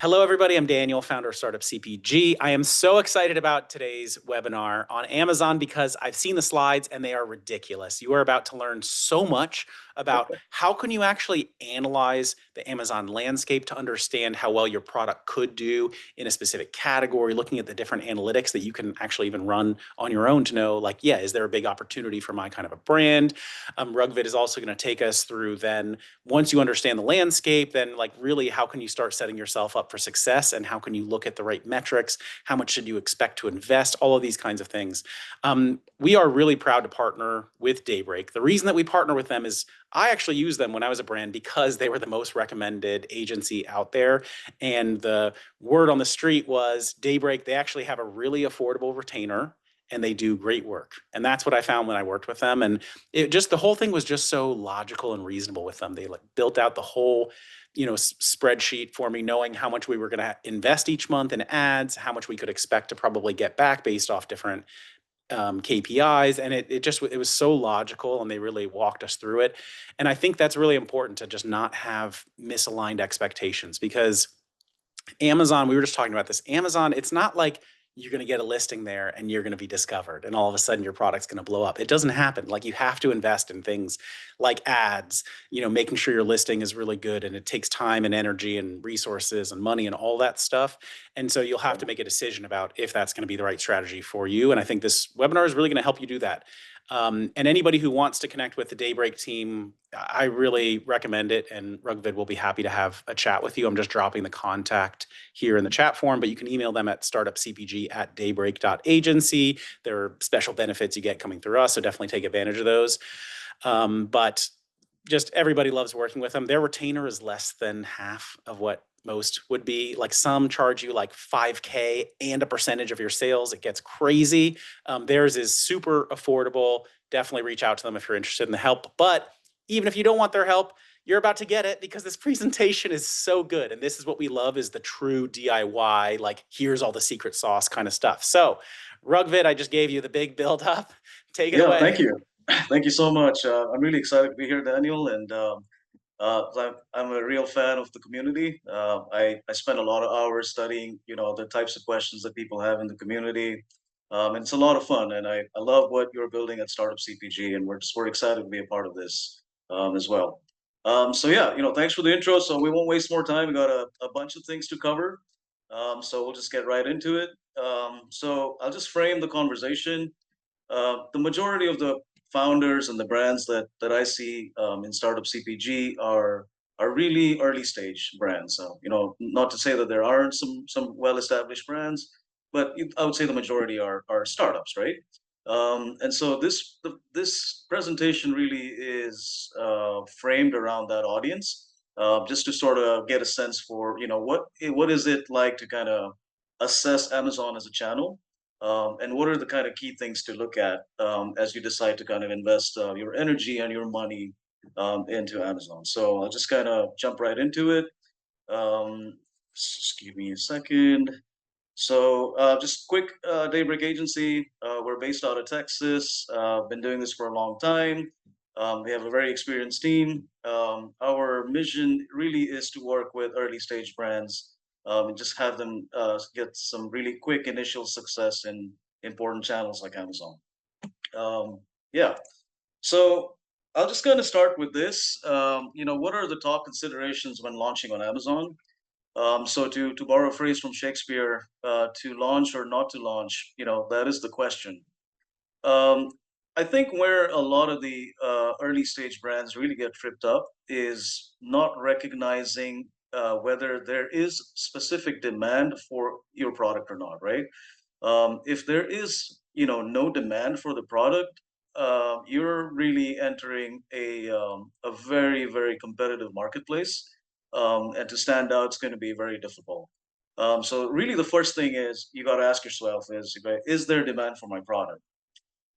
Hello, everybody. I'm Daniel, founder of Startup CPG. I am so excited about today's webinar on Amazon because I've seen the slides and they are ridiculous. You are about to learn so much about how can you actually analyze the Amazon landscape to understand how well your product could do in a specific category, looking at the different analytics that you can actually even run on your own to know, like, yeah, is there a big opportunity for my kind of a brand? Rugved is also going to take us through then, once you understand the landscape, then like really how can you start setting yourself up for success, and how can you look at the right metrics? How much should you expect to invest? All of these kinds of things. We are really proud to partner with Daybreak. The reason that we partner with them is I actually used them when I was a brand because they were the most recommended agency out there. And the word on the street was Daybreak, they actually have a really affordable retainer and they do great work. And that's what I found when I worked with them. And it just, the whole thing was just so logical and reasonable with them. They like built out the whole, spreadsheet for me, knowing how much we were going to invest each month in ads, how much we could expect to probably get back based off different KPIs. And it was so logical, and they really walked us through it. And I think that's really important to just not have misaligned expectations, because Amazon, we were just talking about this. Amazon, it's not like you're going to get a listing there and you're going to be discovered and all of a sudden your product's going to blow up. It doesn't happen. Like, you have to invest in things like ads, making sure your listing is really good, and it takes time and energy and resources and money and all that stuff. And so you'll have to make a decision about if that's going to be the right strategy for you. And I think this webinar is really going to help you do that. And anybody who wants to connect with the Daybreak team, I really recommend it, and Rugved will be happy to have a chat with you. I'm just dropping the contact here in the chat form, but you can email them at startupcpg@daybreak.agency. There are special benefits you get coming through us, so definitely take advantage of those. But just everybody loves working with them. Their retainer is less than half of what most would be. Like, some charge you like 5K and a percentage of your sales. It gets crazy. Theirs is super affordable. Definitely reach out to them if you're interested in the help. But even if you don't want their help, you're about to get it, because this presentation is so good. And this is what we love, is the true DIY, like, here's all the secret sauce kind of stuff. So Rugved, I just gave you the big build up. Take it Yeah, away. thank you. Thank you so much. I'm really excited to be here, Daniel, and I'm a real fan of the community. I spend a lot of hours studying, the types of questions that people have in the community. And it's a lot of fun, and I love what you're building at Startup CPG, and we're excited to be a part of this as well. So yeah, thanks for the intro. So we won't waste more time. We got a bunch of things to cover. So we'll just get right into it. So I'll just frame the conversation. The majority of the founders and the brands that I see in startup CPG are really early stage brands. So, not to say that there aren't some well established brands, but I would say the majority are startups, right? And so this presentation really is framed around that audience, just to sort of get a sense for what is it like to kind of assess Amazon as a channel, and what are the kind of key things to look at as you decide to kind of invest your energy and your money into Amazon. So I'll just kind of jump right into it. Just give me a second. So just quick, Daybreak Agency. We're based out of Texas. Been doing this for a long time. We have a very experienced team. Our mission really is to work with early stage brands, and just have them get some really quick initial success in important channels like Amazon. Yeah, so I'll just kind of start with this. What are the top considerations when launching on Amazon? So to borrow a phrase from Shakespeare, to launch or not to launch, that is the question. Um, I think where a lot of the early stage brands really get tripped up is not recognizing whether there is specific demand for your product or not, right? If there is, no demand for the product, you're really entering a very, very competitive marketplace, and to stand out, it's going to be very difficult. So really, the first thing is you got to ask yourself is, okay, is there demand for my product?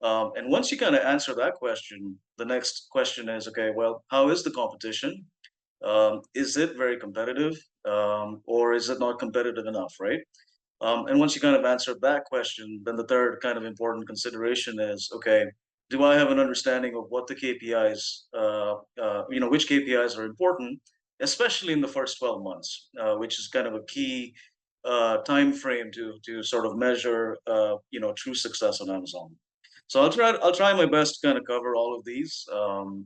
And once you kind of answer that question, the next question is, okay, well, how is the competition? Is it very competitive, or is it not competitive enough, right? And once you kind of answer that question, then the third kind of important consideration is, okay, do I have an understanding of what the KPIs, which KPIs are important, especially in the first 12 months, which is kind of a key time frame to sort of measure true success on Amazon. So I'll try my best to kind of cover all of these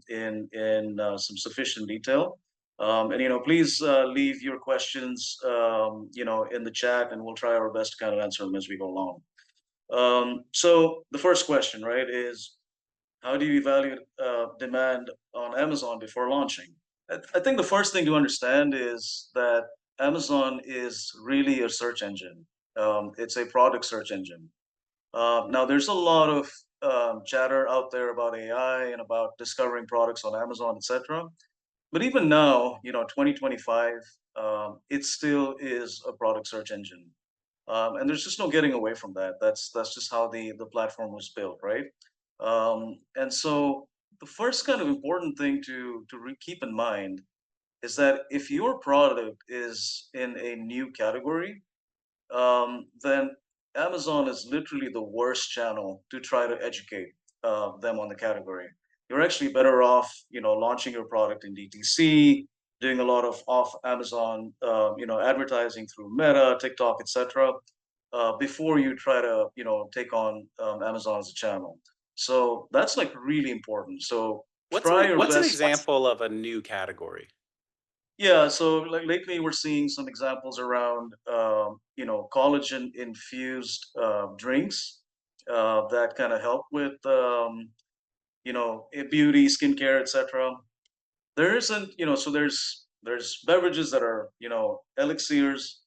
in some sufficient detail. And please leave your questions in the chat, and we'll try our best to kind of answer them as we go along. So the first question, right, is how do you evaluate demand on Amazon before launching? I think the first thing to understand is that Amazon is really a search engine. It's a product search engine. Now, there's a lot of chatter out there about AI and about discovering products on Amazon, etc. But even now, 2025, it still is a product search engine. And there's just no getting away from that. That's just how the platform was built, right? And so the first kind of important thing to keep in mind is that if your product is in a new category, then Amazon is literally the worst channel to try to educate them on the category. You're actually better off, launching your product in DTC, doing a lot of off Amazon, advertising through Meta, TikTok, etc., before you try to, take on Amazon as a channel. So that's like really important. So try your What's an best. example of a new category? Yeah, so like lately we're seeing some examples around collagen infused drinks that kind of help with beauty, skincare, etc. There isn't, so there's beverages that are elixirs,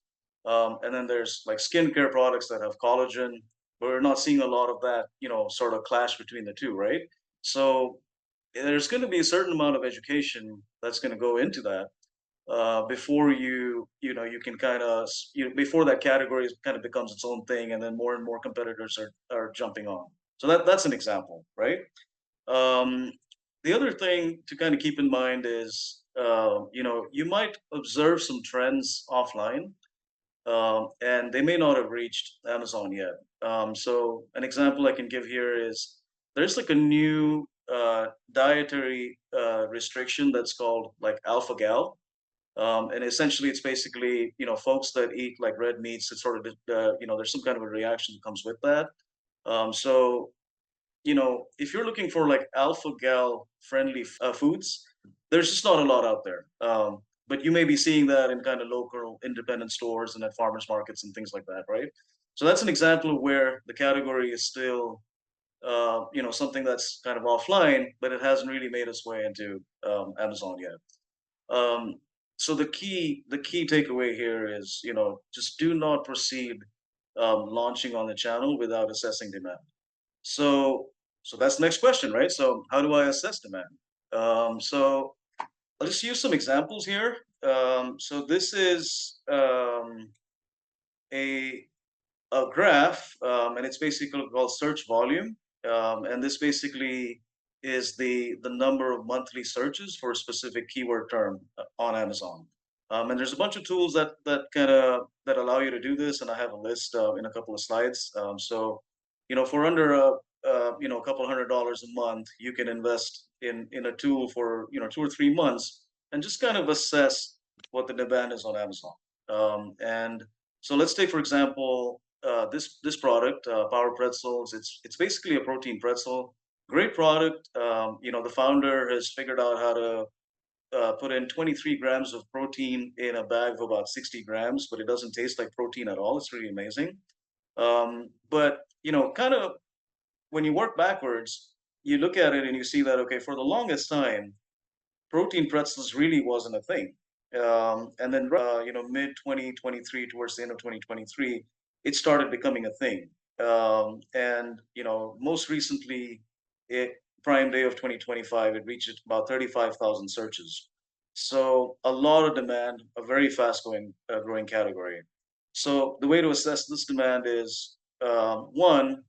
and then there's like skincare products that have collagen, but we're not seeing a lot of that sort of clash between the two, right? So there's going to be a certain amount of education that's going to go into that before you can kind of before that category kind of becomes its own thing, and then more and more competitors are jumping on. So that's an example, right? um, the other thing to kind of keep in mind is you might observe some trends offline, and they may not have reached Amazon yet. So an example I can give here is there's like a new dietary restriction that's called like alpha gal, and essentially, it's basically, folks that eat like red meats. It's sort of, there's some kind of a reaction that comes with that. So, if you're looking for like alpha gal friendly foods, there's just not a lot out there. But you may be seeing that in kind of local independent stores and at farmers markets and things like that, right? So that's an example of where the category is still, something that's kind of offline, but it hasn't really made its way into Amazon yet. Um, so the key takeaway here is, just do not proceed launching on the channel without assessing demand. So so that's the next question, right? So how do I assess demand? So I'll just use some examples here. So this is a a graph, and it's basically called search volume. And this basically is the number of monthly searches for a specific keyword term on Amazon. And there's a bunch of tools that allow you to do this, and I have a list in a couple of slides. So, for under a couple $100 a month, you can invest in a tool for 2 or 3 months and just kind of assess what the demand is on Amazon. And so let's take, for example, this product, Power Pretzels. It's basically a protein pretzel. Great product. The founder has figured out how to put in 23 grams of protein in a bag of about 60 grams, but it doesn't taste like protein at all. It's really amazing. But kind of when you work backwards, you look at it and you see that okay, for the longest time, protein pretzels really wasn't a thing. And then, mid 2023, towards the end of 2023, it started becoming a thing. And, most recently, it Prime Day of 2025, it reached about 35,000 searches. So a lot of demand, a very fast growing category. So the way to assess this demand is one,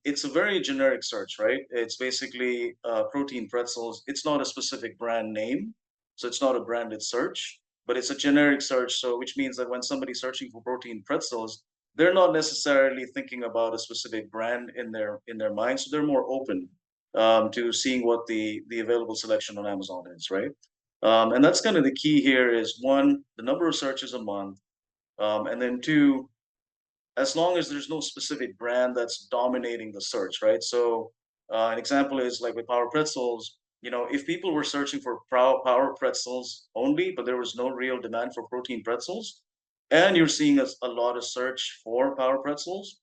it's a very generic search, right? It's basically protein pretzels. It's not a specific brand name, so it's not a branded search, but it's a generic search. So, which means that when somebody's searching for protein pretzels, they're not necessarily thinking about a specific brand in their mind. So they're more open to seeing what the available selection on Amazon is, right? And that's kind of the key here is one, the number of searches a month, and then two, as long as there's no specific brand that's dominating the search, right? So an example is like with Power Pretzels, if people were searching for Power Pretzels only, but there was no real demand for protein pretzels, and you're seeing a lot of search for Power Pretzels,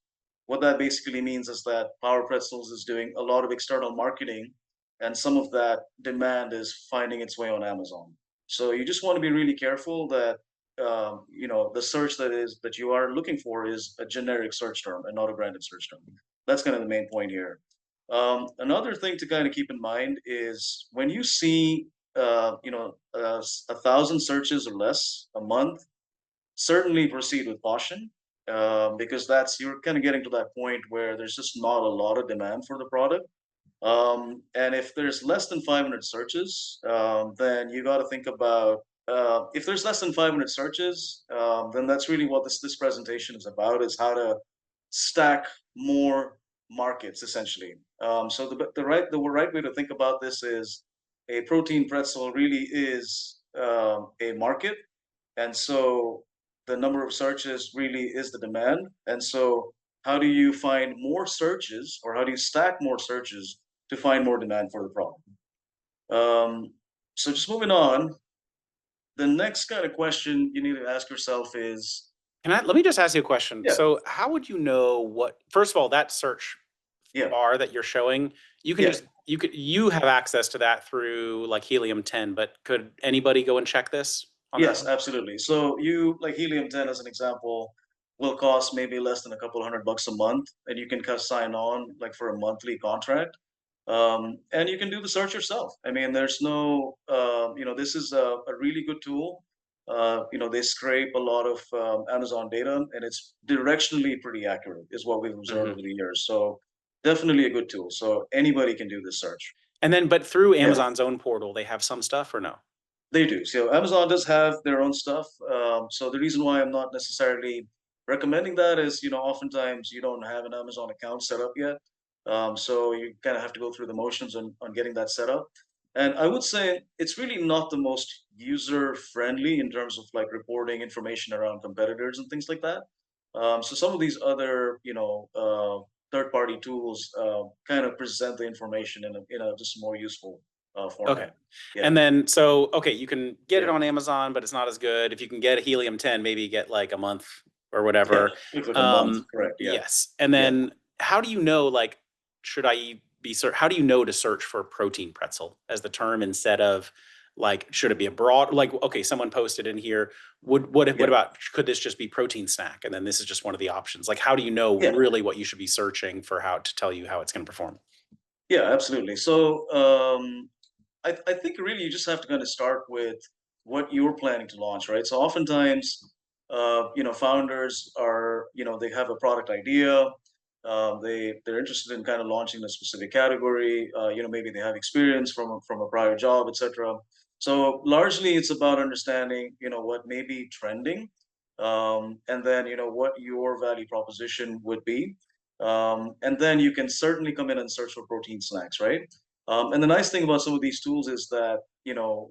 what that basically means is that Power Pretzels is doing a lot of external marketing, and some of that demand is finding its way on Amazon. So you just want to be really careful that the search that you are looking for is a generic search term and not a branded search term. That's kind of the main point here. Another thing to kind of keep in mind is when you see, 1,000 searches or less a month, certainly proceed with caution, because you're kind of getting to that point where there's just not a lot of demand for the product. And if there's less than 500 searches, then you got to think about, if there's less than 500 searches, then that's really what this presentation is about, is how to stack more markets essentially. So the right way to think about this is a protein pretzel really is a market, and so the number of searches really is the demand. And so how do you find more searches, or how do you stack more searches to find more demand for the problem? So just moving on, the next kind of question you need to ask yourself is, Let me just ask you a question. yeah, So how would you know first of all, that search yeah, bar that you're showing, you can yeah, just, you have access to that through like Helium 10, but could anybody go and check this on their yes, own? absolutely. So you, like helium-10 as an example, will cost maybe less than a couple $100 a month, and you can sign on like for a monthly contract. And you can do the search yourself. I mean, there's no, this is a really good tool. They scrape a lot of Amazon data, and it's directionally pretty accurate, is what we've observed Mhm. over the years. So definitely a good tool. So anybody can do this search. And then, but through Yeah, Amazon's own portal, they have some stuff or no? they do. So Amazon does have their own stuff. So the reason why I'm not necessarily recommending that is, oftentimes you don't have an Amazon account set up yet. So you kind of have to go through the motions on getting that set up. And I would say it's really not the most user friendly in terms of like reporting information around competitors and things like that. So some of these other, third party tools kind of present the information in a just more useful Okay. format. Yeah. And then, so, okay, you can get it Yeah. on Amazon, but it's not as good. If you can get a Helium 10, maybe get like a month or Yeah, whatever. it's like a month, correct, yeah, Yes. And yeah, then how do you know, like, should I how do you know to search for protein pretzel as the term instead of like, should it be a broad, like, okay, someone posted in here, what yeah, about, could this just be protein snack? And then this is just one of the options. Like, how do you know yeah, really what you should be searching for, how to tell you how it's going to perform? yeah, absolutely. So, I think really you just have to kind of start with what you're planning to launch, right? So oftentimes, founders are, they have a product idea, they're interested in kind of launching a specific category, maybe they have experience from a prior job, etc. So largely it's about understanding, what may be trending, and then, what your value proposition would be. And then you can certainly come in and search for protein snacks, right? And the nice thing about some of these tools is that,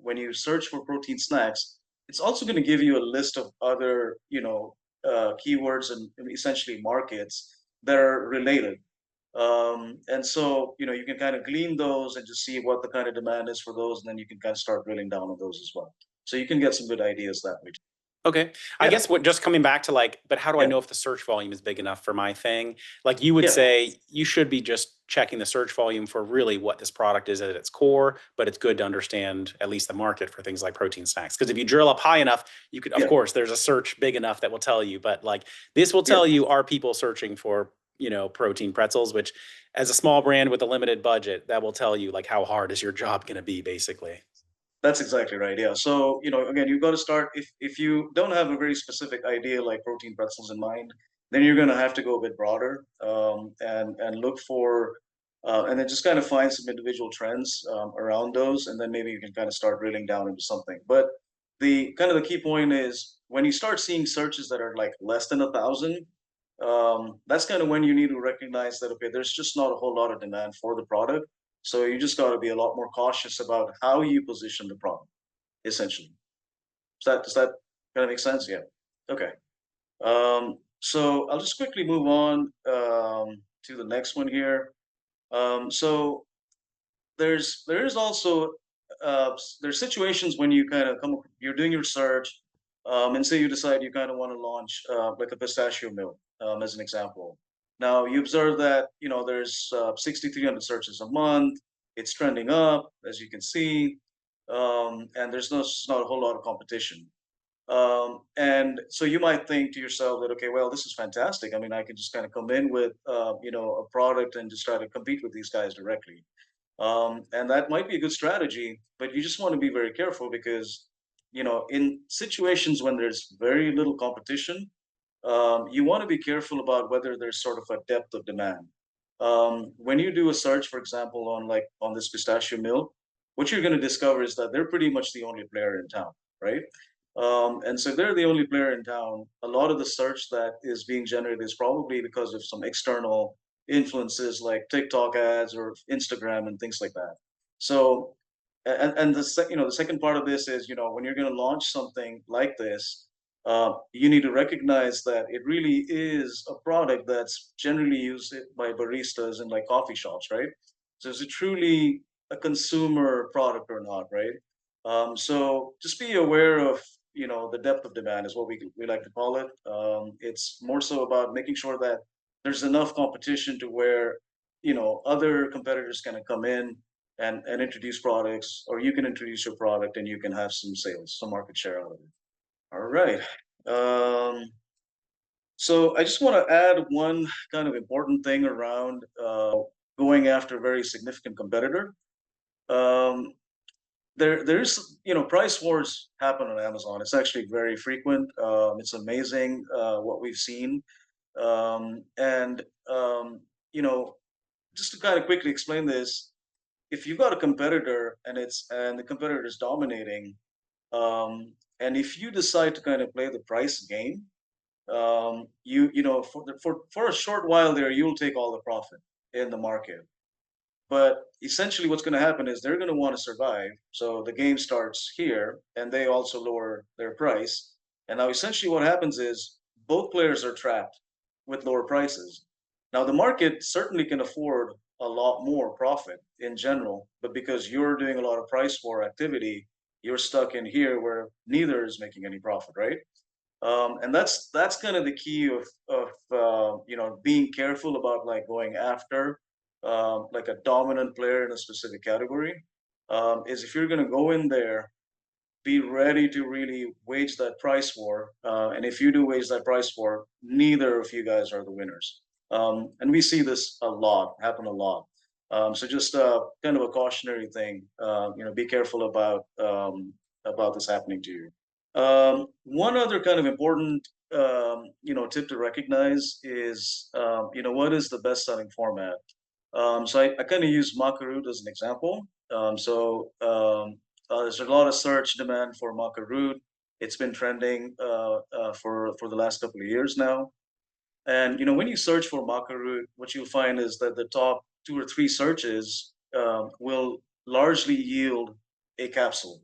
when you search for protein snacks, it's also going to give you a list of other, keywords and essentially markets that are related. And so, you can kind of glean those and just see what the kind of demand is for those, and then you can kind of start drilling down on those as well. So you can get some good ideas that way. Okay. I Yeah, guess what, just coming back to like, but how do I yeah, know if the search volume is big enough for my thing? Like you would yeah, say you should be just checking the search volume for really what this product is at its core, but it's good to understand at least the market for things like protein snacks. Because if you drill up high enough, you could, of yeah, course, there's a search big enough that will tell you, but like this will yeah. tell you, are people searching for, protein pretzels, which as a small brand with a limited budget, that will tell you like how hard is your job going to be basically. That's exactly right. Yeah. So, again, you've got to start, if you don't have a very specific idea like protein pretzels in mind, then you're going to have to go a bit broader, and look for, and then just kind of find some individual trends around those, and then maybe you can kind of start drilling down into something. But the key point is when you start seeing searches that are like less than 1,000, that's kind of when you need to recognize that, okay, there's just not a whole lot of demand for the product. So you just got to be a lot more cautious about how you position the product. essentially. Does that kind of make sense? Yeah. Okay. So I'll just quickly move on to the next one here. So there is also there's situations when you kind of you're doing your search, and say you decide you kind of want to launch like a pistachio milk, as an example. Now you observe that there's 6,300 searches a month. It's trending up, as you can see, and there's not a whole lot of competition. And so you might think to yourself that, okay, well, this is fantastic. I mean, I can just kind of come in with, a product and just try to compete with these guys directly. And that might be a good strategy, but you just want to be very careful because, in situations when there's very little competition, you want to be careful about whether there's sort of a depth of demand. When you do a search, for example, on this pistachio milk, what you're going to discover is that they're pretty much the only player in town, right? And so they're the only player in town. A lot of the search that is being generated is probably because of some external influences like TikTok ads or Instagram and things like that. So, and the second part of this is, when you're going to launch something like this, you need to recognize that it really is a product that's generally used by baristas in like coffee shops, right? So is it truly a consumer product or not, right? So just be aware of the depth of demand is what we like to call it. It's more so about making sure that there's enough competition to where other competitors kind of come in and introduce products, or you can introduce your product and you can have some sales, some market share out of it. All right. Um, so I just want to add one kind of important thing around going after a very significant competitor. Um, there's price wars happen on Amazon. It's actually very frequent. It's amazing what we've seen. And you know, just to kind of quickly explain this, if you've got a competitor and the competitor is dominating, and if you decide to kind of play the price game, for a short while there, you'll take all the profit in the market. But essentially, what's going to happen is they're going to want to survive. So the game starts here, and they also lower their price. And now, essentially, what happens is both players are trapped with lower prices. Now, the market certainly can afford a lot more profit in general, but because you're doing a lot of price war activity, you're stuck in here where neither is making any profit, right? And that's kind of the key of being careful about like going after like a dominant player in a specific category. Is if you're going to go in there, be ready to really wage that price war. And if you do wage that price war, neither of you guys are the winners. And we see this a lot happen a lot. So just kind of a cautionary thing. Be careful about this happening to you. One other kind of important, tip to recognize is, what is the best-selling format? So I kind of use Macaroon as an example. There's a lot of search demand for Macaroon. It's been trending for the last couple of years now. And when you search for Macaroon, what you'll find is that the top two or three searches will largely yield a capsule.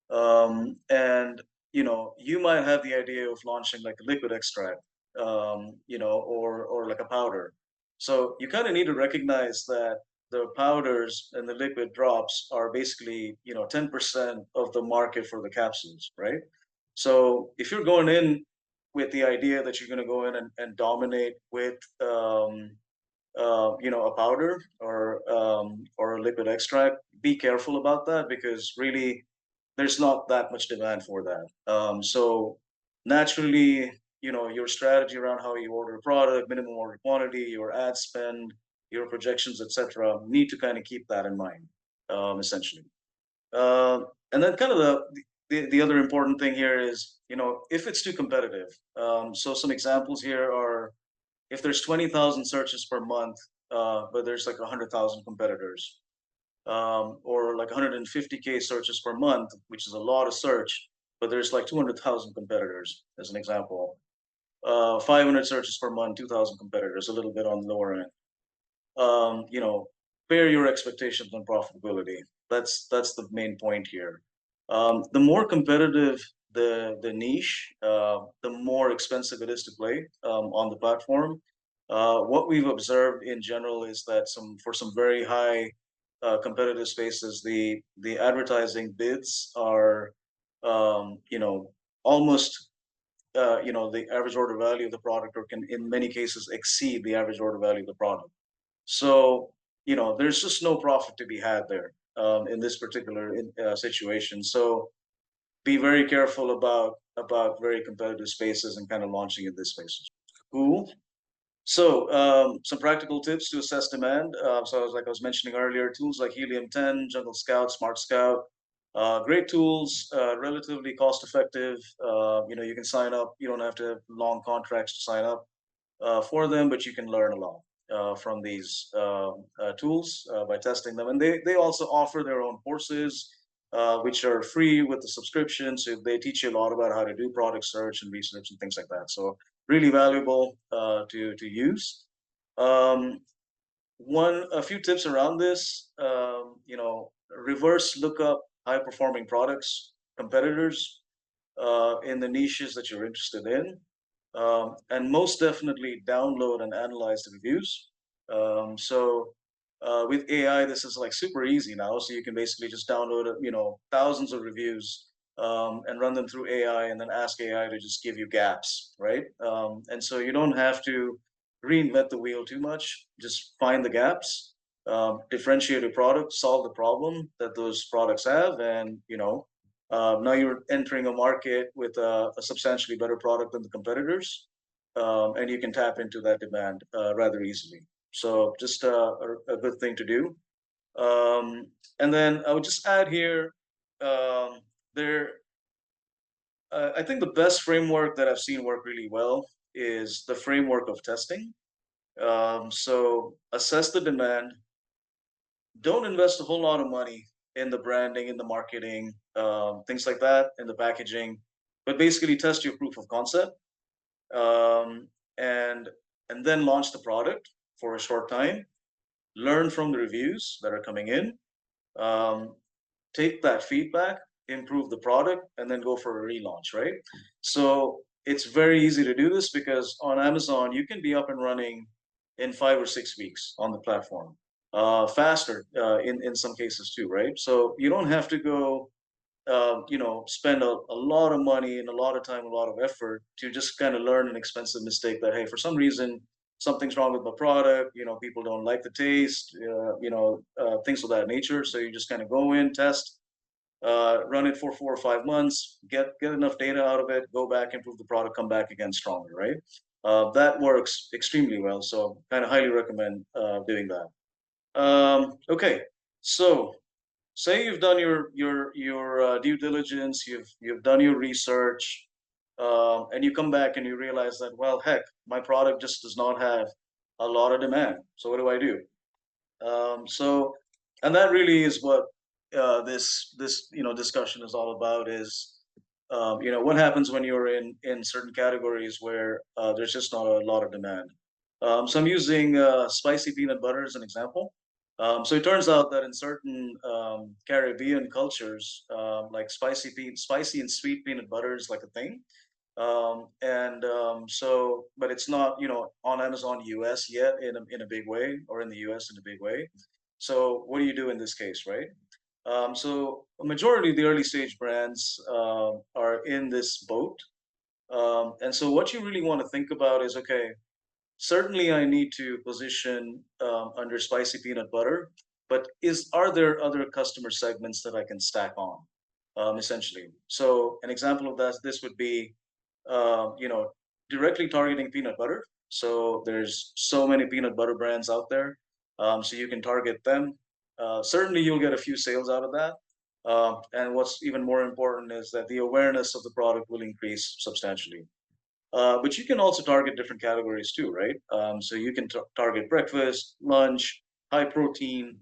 And you might have the idea of launching like a liquid extract, or like a powder. So you kind of need to recognize that the powders and the liquid drops are basically 10% of the market for the capsules, right? So if you're going in with the idea that you're going to go in and dominate with a powder or a liquid extract, be careful about that because really there's not that much demand for that. So naturally, your strategy around how you order a product, minimum order quantity, your ad spend, your projections, etc., need to kind of keep that in mind, essentially. Uh, and then kind of the other important thing here is, if it's too competitive. So some examples here are if there's 20,000 searches per month, but there's like 100,000 competitors, or like 150K searches per month, which is a lot of search, but there's like 200,000 competitors, as an example. 500 searches per month, 2,000 competitors, a little bit on the lower end. Um, you know, Pair your expectations on profitability. That's the main point here. The more competitive the niche, the more expensive it is to play on the platform. What we've observed in general is that for some very high competitive spaces, the advertising bids are, you know, almost the average order value of the product, or can in many cases exceed the average order value of the product. So, there's just no profit to be had there in this particular situation. So be very careful about very competitive spaces and kind of launching in this space. Cool. So some practical tips to assess demand. So like I was mentioning earlier, tools like Helium 10, Jungle Scout, Smart Scout, great tools, relatively cost effective. You can sign up. You don't have to have long contracts to sign up for them, but you can learn a lot from these tools by testing them. And they also offer their own courses, which are free with the subscription. So they teach you a lot about how to do product search and research and things like that. So really valuable to use. Um, a few tips around this. Reverse look up high performing products, competitors in the niches that you're interested in, and most definitely download and analyze the reviews. With AI, this is like super easy now. So you can basically just download, thousands of reviews and run them through AI, and then ask AI to just give you gaps, right? And so you don't have to reinvent the wheel too much. Just find the gaps, differentiate a product, solve the problem that those products have, and now you're entering a market with a substantially better product than the competitors, and you can tap into that demand rather easily. So just a good thing to do. And then I would just add here, there. I think the best framework that I've seen work really well is the framework of testing. So assess the demand, don't invest a whole lot of money in the branding, in the marketing, things like that, in the packaging, but basically test your proof of concept, um, and and then launch the product for a short time. Learn from the reviews that are coming in. Um, Take that feedback, improve the product, and then go for a relaunch, right? So it's very easy to do this because on Amazon, you can be up and running in 5 or 6 weeks on the platform, faster in some cases too, right? So you don't have to go, spend a lot of money and a lot of time, a lot of effort to just kind of learn an expensive mistake that, hey, for some reason, something's wrong with my product, people don't like the taste, things of that nature. So you just kind of go in, test, run it for 4 or 5 months, get enough data out of it, go back, improve the product, come back again stronger, right? That works extremely well. So kind of highly recommend doing that. Okay, so say you've done your due diligence, you've done your research, and you come back and you realize that, well, heck, my product just does not have a lot of demand. So what do I do? And that really is what this discussion is all about. Is what happens when you're in certain categories where there's just not a lot of demand. So I'm using spicy peanut butter as an example. So it turns out that in certain Caribbean cultures, like spicy and sweet peanut butter is like a thing. But it's not, on Amazon US yet in a big way, or in the US in a big way. So what do you do in this case, right? So a majority of the early stage brands are in this boat. And so what you really want to think about is, okay, certainly I need to position under spicy peanut butter, but are there other customer segments that I can stack on, essentially? So an example of that, this would be, directly targeting peanut butter. So there's so many peanut butter brands out there, so you can target them. Certainly, you'll get a few sales out of that. And what's even more important is that the awareness of the product will increase substantially. But you can also target different categories too, right? So you can target breakfast, lunch, high protein,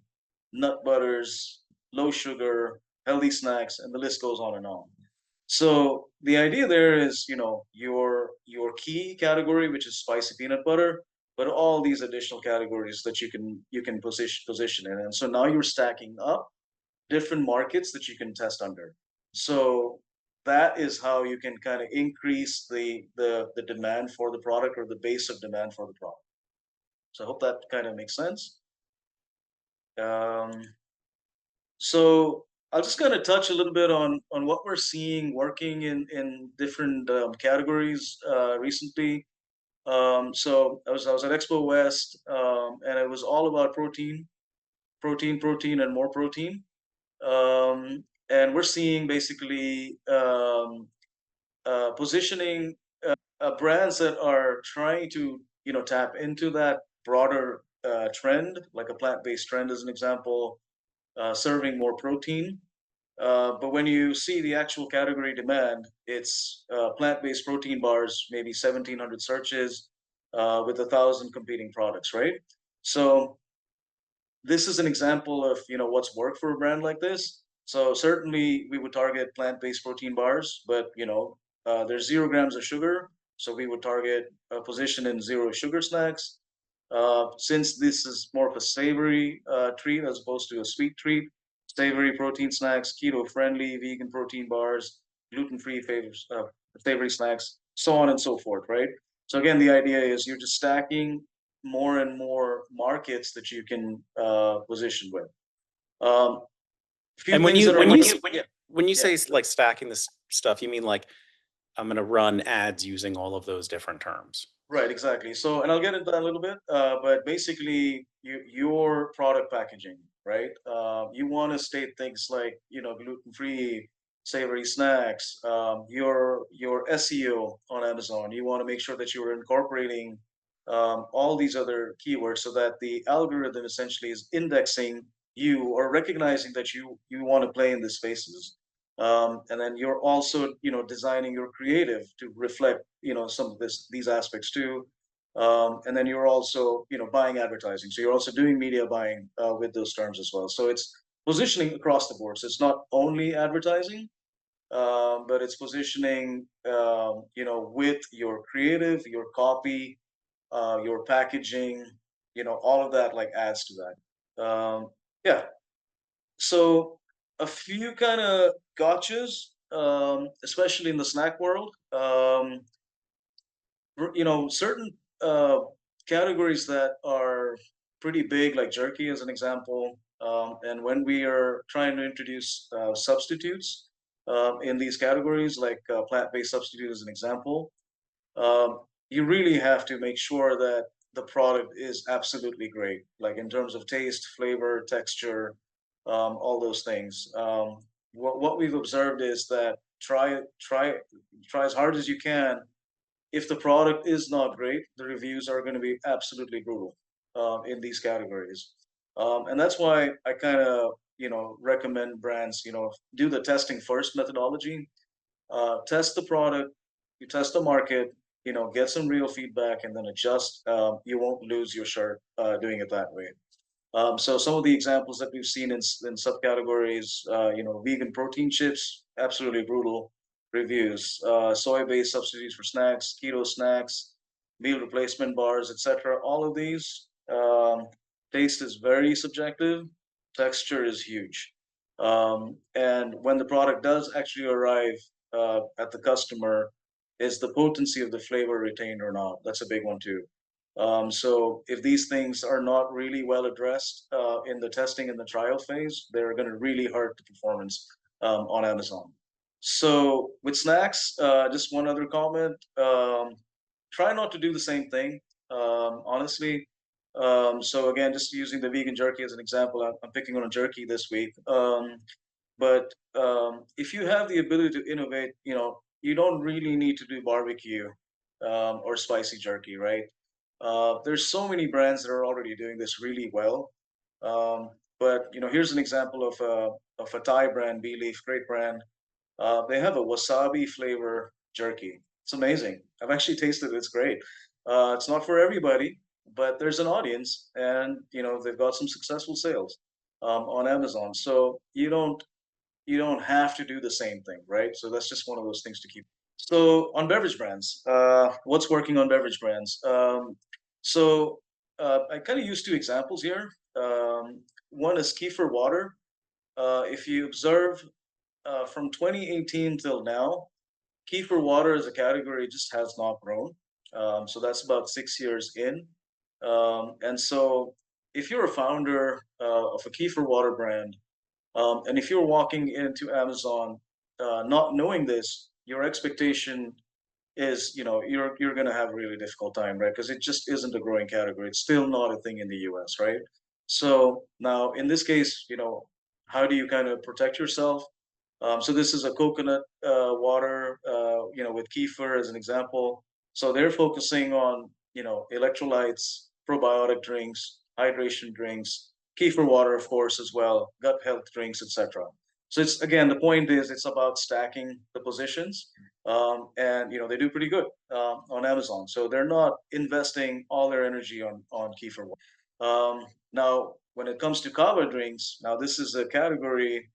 nut butters, low sugar, healthy snacks, and the list goes on and on. So the idea there is, your key category, which is spicy peanut butter, but all these additional categories that you can position in. And so now you're stacking up different markets that you can test under. So that is how you can kind of increase the demand for the product, or the base of demand for the product. So I hope that kind of makes sense. Um, so I'll just kind of touch a little bit on what we're seeing working in different categories recently. So I was at Expo West, and it was all about protein, protein, protein, and more protein. And we're seeing basically positioning brands that are trying to tap into that broader trend, like a plant-based trend as an example, serving more protein. But when you see the actual category demand, it's plant-based protein bars, maybe 1,700 searches with 1,000 competing products, right? So this is an example of what's worked for a brand like this. So certainly we would target plant-based protein bars, but there's 0 grams of sugar, so we would target a position in zero sugar snacks. Since this is more of a savory treat as opposed to a sweet treat, savory protein snacks, keto-friendly, vegan protein bars, gluten-free savory snacks, so on and so forth, right? So again, the idea is you're just stacking more and more markets that you can position with. A few And when things you that are when you working. s- when you Yeah, say like stacking this stuff, you mean like I'm going to run ads using all of those different terms. right, exactly. So, and I'll get into that a little bit, but basically, your product packaging, right? You want to state things like, gluten-free, savory snacks, your SEO on Amazon. You want to make sure that you're incorporating all these other keywords so that the algorithm essentially is indexing you, or recognizing that you want to play in these spaces. And then you're also, designing your creative to reflect, some of these aspects too. And then you're also, buying advertising. So you're also doing media buying with those terms as well. So it's positioning across the board. So it's not only advertising, but it's positioning, with your creative, your copy, your packaging, all of that like adds to that. Yeah. So a few kind of gotchas, especially in the snack world. Certain categories that are pretty big, like jerky as an example. And when we are trying to introduce substitutes in these categories, like plant-based substitute as an example, you really have to make sure that the product is absolutely great, like in terms of taste, flavor, texture, all those things. What we've observed is that try as hard as you can. If the product is not great, the reviews are going to be absolutely brutal in these categories. And that's why I kind of recommend brands do the testing first methodology. Test the product, you test the market, get some real feedback, and then adjust. You won't lose your shirt doing it that way. So some of the examples that we've seen in subcategories, vegan protein chips, absolutely brutal reviews. Soy-based substitutes for snacks, keto snacks, meal replacement bars, etc. All of these, taste is very subjective. Texture is huge. And when the product does actually arrive at the customer, is the potency of the flavor retained or not? That's a big one too. So if these things are not really well addressed in the testing and the trial phase, they're going to really hurt the performance on Amazon. So with snacks, just one other comment. Try not to do the same thing, honestly. So again, just using the vegan jerky as an example, I'm picking on a jerky this week. But if you have the ability to innovate, you don't really need to do barbecue or spicy jerky, right? There's so many brands that are already doing this really well. But here's an example of a Thai brand, Bee Leaf, great brand. They have a wasabi flavor jerky. It's amazing. I've actually tasted it. It's great. It's not for everybody, but there's an audience, and they've got some successful sales on Amazon. So you don't have to do the same thing, right? So that's just one of those things to keep. So on beverage brands, what's working on beverage brands? So I kind of use two examples here. One is kefir water. If you observe from 2018 till now, kefir water as a category just has not grown. So that's about 6 years in. And so if you're a founder of a kefir water brand, and if you're walking into Amazon not knowing this, your expectation is, you're going to have a really difficult time, right? Because it just isn't a growing category. It's still not a thing in the US, right? So now in this case, how do you kind of protect yourself? So this is a coconut water, with kefir as an example. So they're focusing on, electrolytes, probiotic drinks, hydration drinks, kefir water, of course, as well, gut health drinks, etc. So it's again, the point is it's about stacking the positions, and they do pretty good on Amazon. So they're not investing all their energy on kefir water. Now, when it comes to kava drinks, now this is a category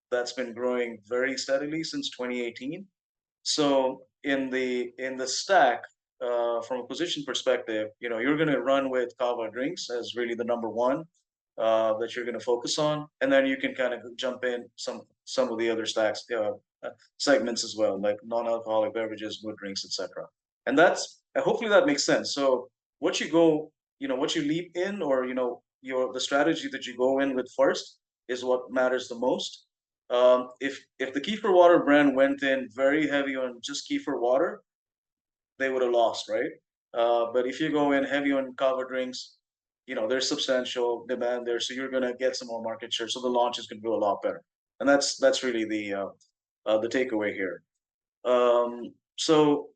that's been growing very steadily since 2018. So in the stack, from a position perspective, you're going to run with kava drinks as really the number one that you're going to focus on, and then you can kind of jump in some of the other stacks segments as well, like non-alcoholic beverages, wood drinks, etc. And that's hopefully that makes sense. So what you go, what you leap in, or the strategy that you go in with first is what matters the most. If the kefir water brand went in very heavy on just kefir water, they would have lost, right? But if you go in heavy on kava drinks, there's substantial demand there, so you're going to get some more market share. So the launch is going to go a lot better, and that's really the takeaway here. So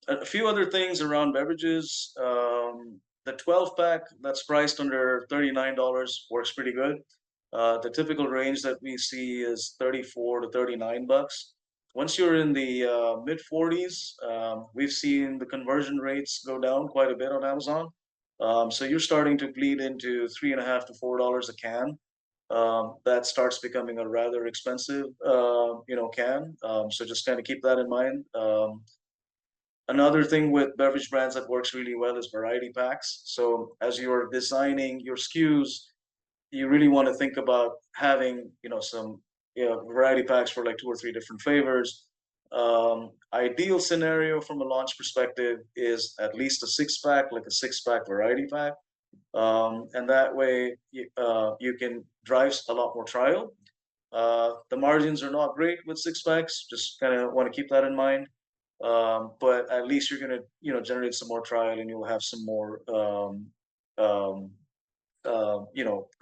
a few other things around beverages. The 12 pack that's priced under $39 works pretty good. The typical range that we see is 34 to 39 bucks. Once you're in the mid 40s, we've seen the conversion rates go down quite a bit on Amazon. So you're starting to bleed into $3.50 to $4 a can. That starts becoming a rather expensive, can. So just kind of keep that in mind. Another thing with beverage brands that works really well is variety packs. So as you're designing your SKUs, you really want to think about having, some variety packs for like two or three different flavors. Ideal scenario from a launch perspective is at least a six pack, like a six pack variety pack. And that way you can drive a lot more trial. The margins are not great with six packs. Just kind of want to keep that in mind. But at least you're going to, generate some more trial, and you'll have some more, um,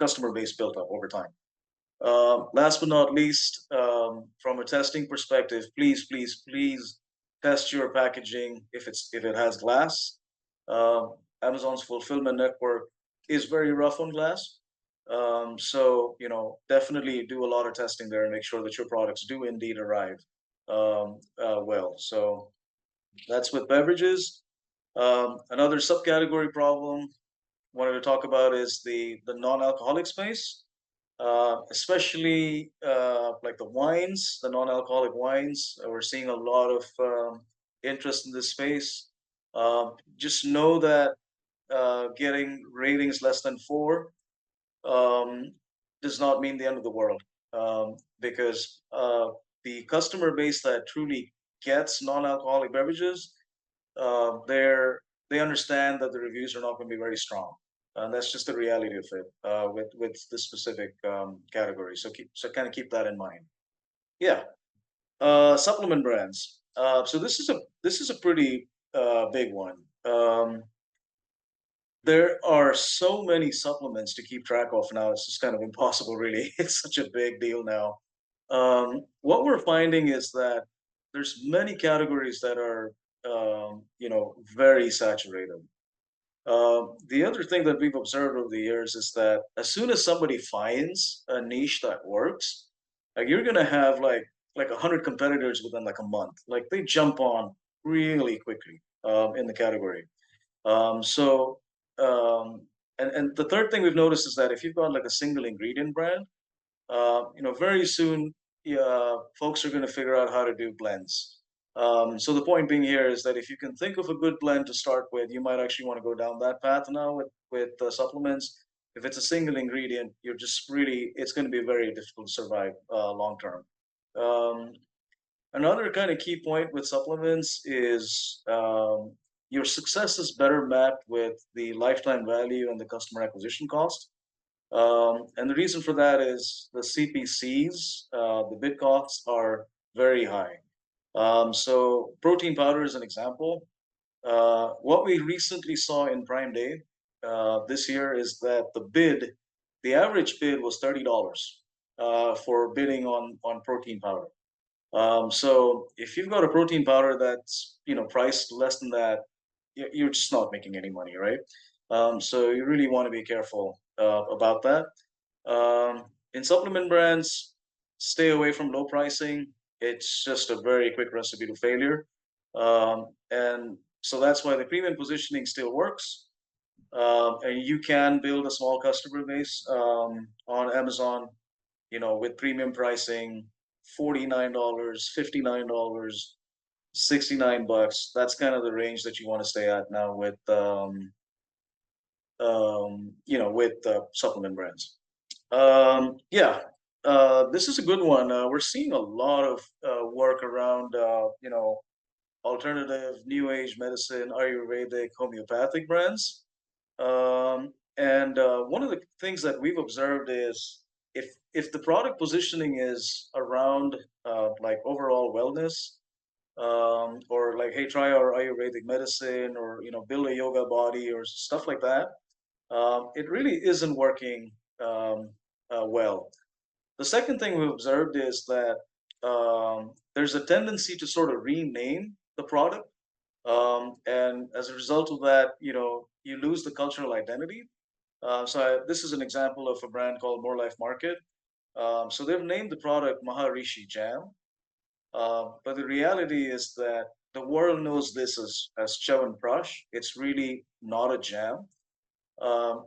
customer base built up over time. Last but not least, from a testing perspective, please, please, please test your packaging if it has glass. Amazon's fulfillment network is very rough on glass. So definitely do a lot of testing there and make sure that your products do indeed arrive well. So that's with beverages. Another subcategory problem wanted to talk about is the non-alcoholic space, especially like the wines, the non-alcoholic wines. We're seeing a lot of interest in this space. Just know that getting ratings less than 4 um, does not mean the end of the world, because the customer base that truly gets non-alcoholic beverages, they understand that the reviews are not going to be very strong, and that's just the reality of it with this specific category. So kind of keep that in mind. Yeah, supplement brands. So this is a pretty big one. There are so many supplements to keep track of now. It's just kind of impossible, really. It's such a big deal now. What we're finding is that there's many categories that are, very saturated. The other thing that we've observed over the years is that as soon as somebody finds a niche that works, like you're gonna have like 100 competitors within like a month. Like they jump on really quickly in the category. So, and the third thing we've noticed is that if you've got like a single ingredient brand, very soon, folks are going to figure out how to do blends. So the point being here is that if you can think of a good blend to start with, you might actually want to go down that path now with supplements. If it's a single ingredient, you're just really it's going to be very difficult to survive long term. Um, Another kind of key point with supplements is your success is better mapped with the lifetime value and the customer acquisition cost. And the reason for that is the CPCs, the bid costs are very high. So protein powder is an example. What we recently saw in Prime Day this year is that the average bid was $30 for bidding on protein powder. So if you've got a protein powder that's priced less than that, you're just not making any money, right? So you really want to be careful about that. In supplement brands, stay away from low pricing. It's just a very quick recipe to failure. And so that's why the premium positioning still works. And you can build a small customer base on Amazon, with premium pricing, $49, $59, $69. That's kind of the range that you want to stay at now with supplement brands. Yeah, this is a good one. We're seeing a lot of work around, alternative, new age medicine, Ayurvedic, homeopathic brands. And one of the things that we've observed is if the product positioning is around like overall wellness, or like, hey, try our Ayurvedic medicine, or build a yoga body or stuff like that, it really isn't working well. The second thing we observed is that there's a tendency to sort of rename the product, and as a result of that, you lose the cultural identity. This is an example of a brand called More Life Market. So they've named the product Maharishi Jam, but the reality is that the world knows this as Chyawanprash. It's really not a jam.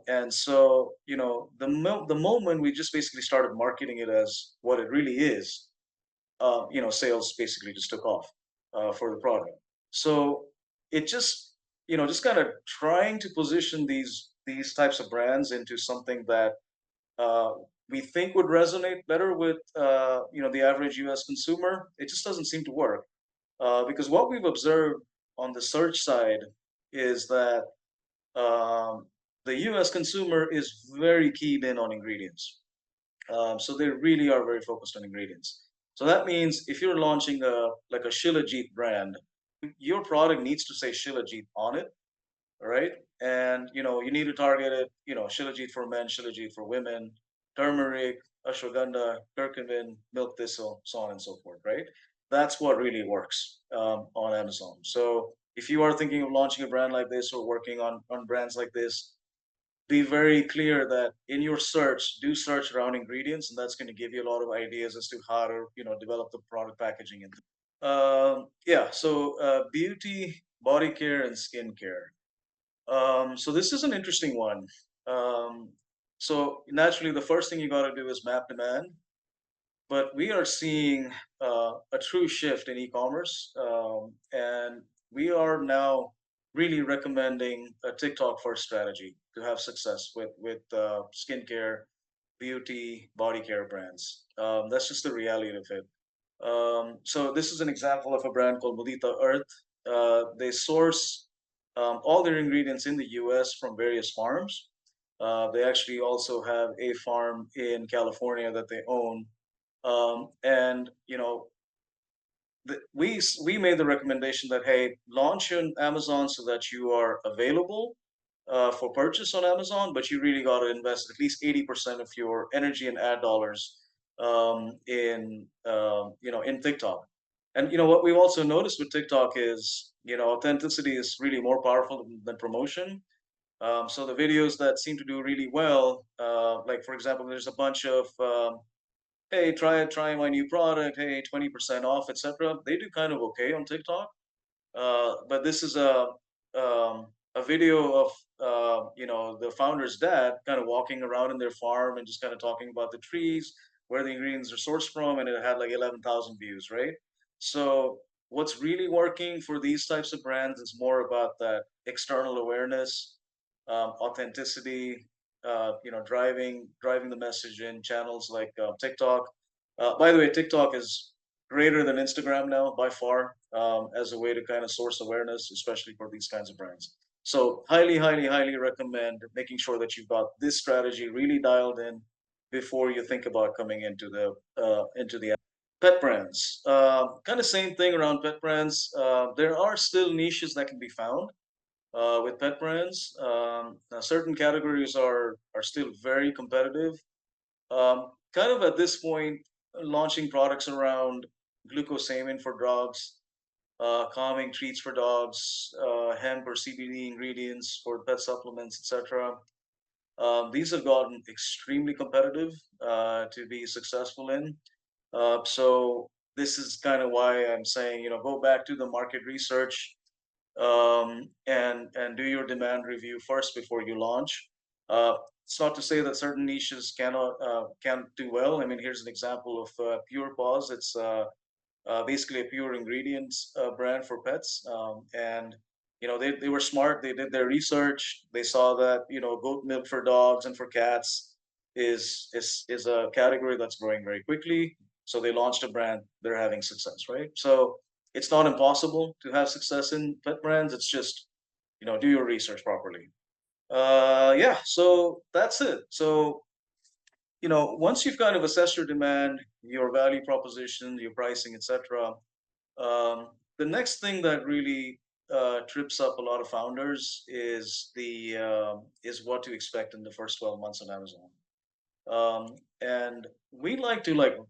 And so, the moment we just basically started marketing it as what it really is, sales basically just took off for the product. So it just, just kind of trying to position these types of brands into something that uh, we think would resonate better with, the average U.S. consumer. It just doesn't seem to work because what we've observed on the search side is that the US consumer is very keyed in on ingredients. So they really are very focused on ingredients. So that means if you're launching like a Shilajit brand, your product needs to say Shilajit on it, all right? And you need to target it, Shilajit for men, Shilajit for women, turmeric, ashwagandha, curcumin, milk thistle, so on and so forth, right? That's what really works on Amazon. So if you are thinking of launching a brand like this or working on brands like this, be very clear that in your search, do search around ingredients, and that's going to give you a lot of ideas as to how to, develop the product packaging. Yeah, so beauty, body care, and skincare. So this is an interesting one. Um, so naturally, the first thing you got to do is map demand, but we are seeing a true shift in e-commerce, and we are now really recommending a TikTok first strategy to have success with skincare, beauty, body care brands. That's just the reality of it. So this is an example of a brand called Mudita Earth. They source all their ingredients in the U.S. from various farms. They actually also have a farm in California that they own, and we made the recommendation that, hey, launch on Amazon so that you are available for purchase on Amazon, but you really got to invest at least 80% of your energy and ad dollars in TikTok. And what we've also noticed with TikTok is authenticity is really more powerful than promotion. So the videos that seem to do really well, like for example, there's a bunch of hey, try my new product, hey, 20% off, etc. They do kind of okay on TikTok. But this is a video of the founder's dad kind of walking around in their farm and just kind of talking about the trees, where the ingredients are sourced from, and it had like 11,000 views, right? So what's really working for these types of brands is more about that external awareness, authenticity, driving the message in channels like TikTok. By the way, TikTok is greater than Instagram now by far, as a way to kind of source awareness, especially for these kinds of brands. So highly, highly, highly recommend making sure that you've got this strategy really dialed in before you think about coming into the pet brands. Kind of same thing around pet brands. There are still niches that can be found with pet brands. Now certain categories are still very competitive. Kind of at this point, launching products around glucosamine for dogs, calming treats for dogs, hemp or CBD ingredients for pet supplements, etc. These have gotten extremely competitive to be successful in. So this is kind of why I'm saying, go back to the market research, and do your demand review first before you launch. It's not to say that certain niches can't do well. I mean, here's an example of Pure Paws. It's basically a pure ingredients brand for pets, and they were smart. They did their research. They saw that goat milk for dogs and for cats is a category that's growing very quickly. So they launched a brand. They're having success, right? So it's not impossible to have success in pet brands. It's just do your research properly. Yeah, so that's it. So once you've kind of assessed your demand, your value proposition, your pricing, etc., the next thing that really trips up a lot of founders is what to expect in the first 12 months on Amazon. And we like to